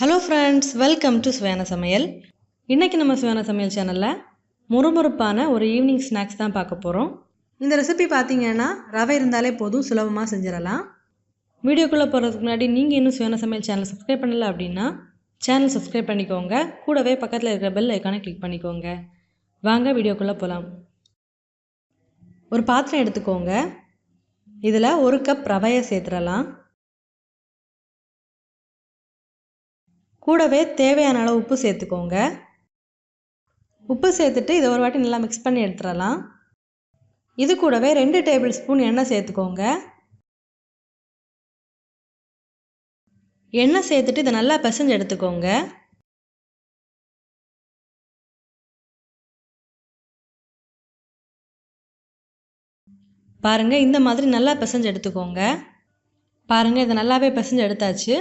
Hello friends, welcome to Suvaiyana Samayal. இன்னைக்கு நம்ம சுவையான சமையல் சேனல்ல முறுமுறுப்பான ஒரு ஈவினிங் ஸ்நாக்ஸ் தான் பார்க்க போறோம். இந்த ரெசிபி பாத்தீங்கன்னா ரவை இருந்தாலே போதும் சுலபமா செஞ்சிரலாம். வீடியோக்குள்ள போறதுக்கு முன்னாடி நீங்க இன்னும் சுவையான சமையல் சேனலை சப்ஸ்கிரைப் பண்ணல அப்படினா சேனலை சப்ஸ்கிரைப் பண்ணிக்கோங்க. கூடவே பக்கத்துல இருக்கிற பெல் ஐகானை கிளிக் பண்ணிக்கோங்க. வாங்க வீடியோக்குள்ள போலாம். ஒரு பாத்திரம் எடுத்துக்கோங்க. இதுல 1 கப் ரவையை சேர்த்துறலாம். கூடவே தேவையான அளவு உப்பு சேர்த்துக்கோங்க. உப்பு சேர்த்துட்டு இதை ஒரு வாட்டி நல்லா மிக்ஸ் பண்ணி எடுத்துறலாம். இது கூடவே 2 டேபிள் ஸ்பூன் எண்ணெய் சேர்த்துக்கோங்க. எண்ணெய் சேர்த்துட்டு இதை நல்லா பிசைஞ்சு எடுத்துக்கோங்க. பாருங்க இந்த மாதிரி நல்லா பிசைஞ்சு எடுத்துக்கோங்க. பாருங்க இதை நல்லாவே பிசைஞ்சு எடுத்தாச்சு.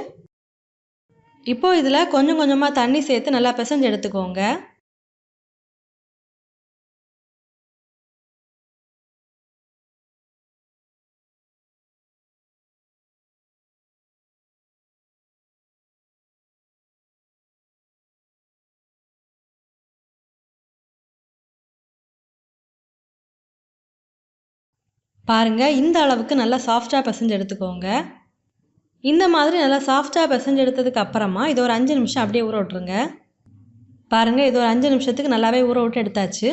இப்போ இதுல கொஞ்சம் கொஞ்சமா தண்ணி சேர்த்து நல்லா பிசைஞ்சு எடுத்துக்கோங்க. பாருங்க இந்த அளவுக்கு நல்லா சாஃப்டா பிசைஞ்சு எடுத்துக்கோங்க. இந்த மாதிரி நல்லா சாஃப்டா பிசைஞ்சு எடுத்ததுக்கு அப்புறமா இதை ஒரு 5 நிமிஷம் அப்படியே ஊற விட்டுருங்க. பாருங்க இது ஒரு 5 நிமிஷத்துக்கு நல்லாவே ஊற விட்டு எடுத்தாச்சு.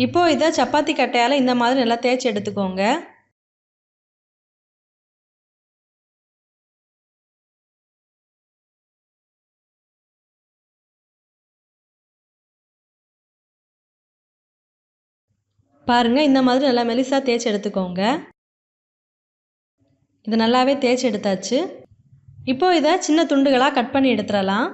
இப்போ இதை சப்பாத்தி கட்டையால இந்த மாதிரி நல்லா தேய்ச்சி எடுத்துக்கோங்க. பாருங்க இந்த மாதிரி நல்லா மெலிசா தேய்ச்சி எடுத்துக்கோங்க. இது நல்லாவே தேய்ச்சி எடுத்தாச்சு. இப்போ இதை சின்ன துண்டுகளா கட் பண்ணி எடுத்துறலாம்.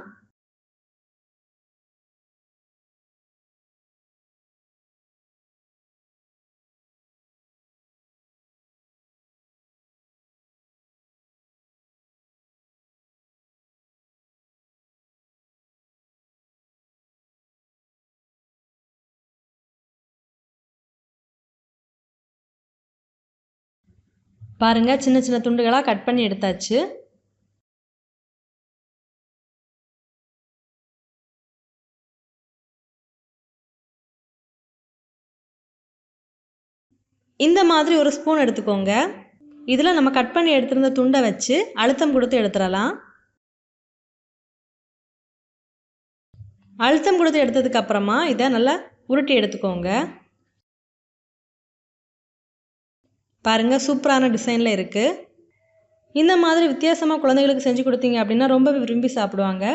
பாருங்க சின்ன சின்ன துண்டுகளா கட் பண்ணி எடுத்தாச்சு. இந்த மாதிரி ஒரு ஸ்பூன் எடுத்துக்கோங்க. இதில் நம்ம கட் பண்ணி எடுத்திருந்த துண்டை வச்சு அழுத்தம் கொடுத்து எடுத்துடலாம். அழுத்தம் கொடுத்து எடுத்ததுக்கு அப்புறமா இதை நல்லா உருட்டி எடுத்துக்கோங்க. பாருங்க சூப்பரான டிசைனில் இருக்கு. இந்த மாதிரி வித்தியாசமாக குழந்தைகளுக்கு செஞ்சு கொடுத்தீங்க அப்படின்னா ரொம்பவே விரும்பி சாப்பிடுவாங்க.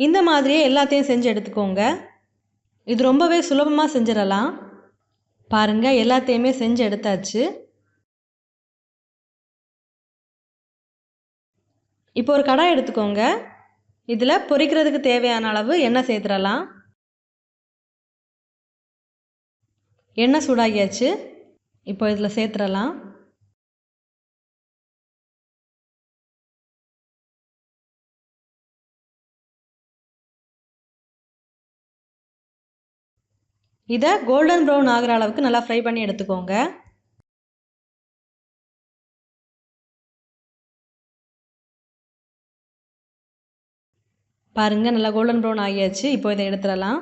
இந்த மாதிரியே எல்லாத்தையும் செஞ்சு எடுத்துக்கோங்க. இது ரொம்பவே சுலபமாக செஞ்சிடலாம். பாருங்க எல்லாத்தையுமே செஞ்சு எடுத்தாச்சு. இப்போ ஒரு கடாய் எடுத்துக்கோங்க. இதில் பொரிக்கிறதுக்கு தேவையான அளவு எண்ணெய் சேர்த்துடலாம். எண்ணெய் சூடாகியாச்சு. இப்போ இதில் சேர்த்துடலாம். இதை கோல்டன் ப்ரௌன் ஆகிற அளவுக்கு நல்லா ஃப்ரை பண்ணி எடுத்துக்கோங்க. பாருங்க நல்லா கோல்டன் ப்ரௌன் ஆகியாச்சு. இப்போ இதை எடுத்துடலாம்.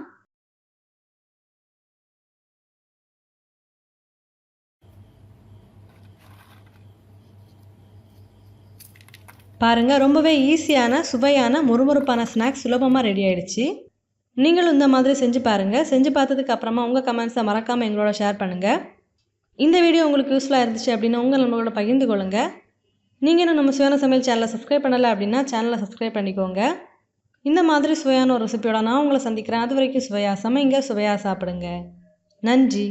பாருங்க ரொம்பவே ஈஸியான சுவையான முறுமுறுப்பான ஸ்நாக்ஸ் சுலபமாக ரெடி ஆயிடுச்சு. நீங்களும் இந்த மாதிரி செஞ்சு பாருங்கள். செஞ்சு பார்த்ததுக்கு அப்புறமா உங்கள் கமெண்ட்ஸை மறக்காமல் எங்களோட ஷேர் பண்ணுங்கள். இந்த வீடியோ உங்களுக்கு யூஸ்ஃபுல்லாக இருந்துச்சு அப்படின்னா உங்கள் நம்மளோட பகிர்ந்து கொள்ளுங்கள். நீங்கள் இன்னும் நம்ம சுவையான சமையல் சேனலை சப்ஸ்கிரைப் பண்ணலை அப்படின்னா சேனலை சப்ஸ்கிரைப் பண்ணிக்கோங்க. இந்த மாதிரி சுவையான ஒரு ரெசிபியோட நான் உங்களை சந்திக்கிறேன். அது வரைக்கும் சுவையாக சமைங்க, சுவையாக சாப்பிடுங்க. நன்றி.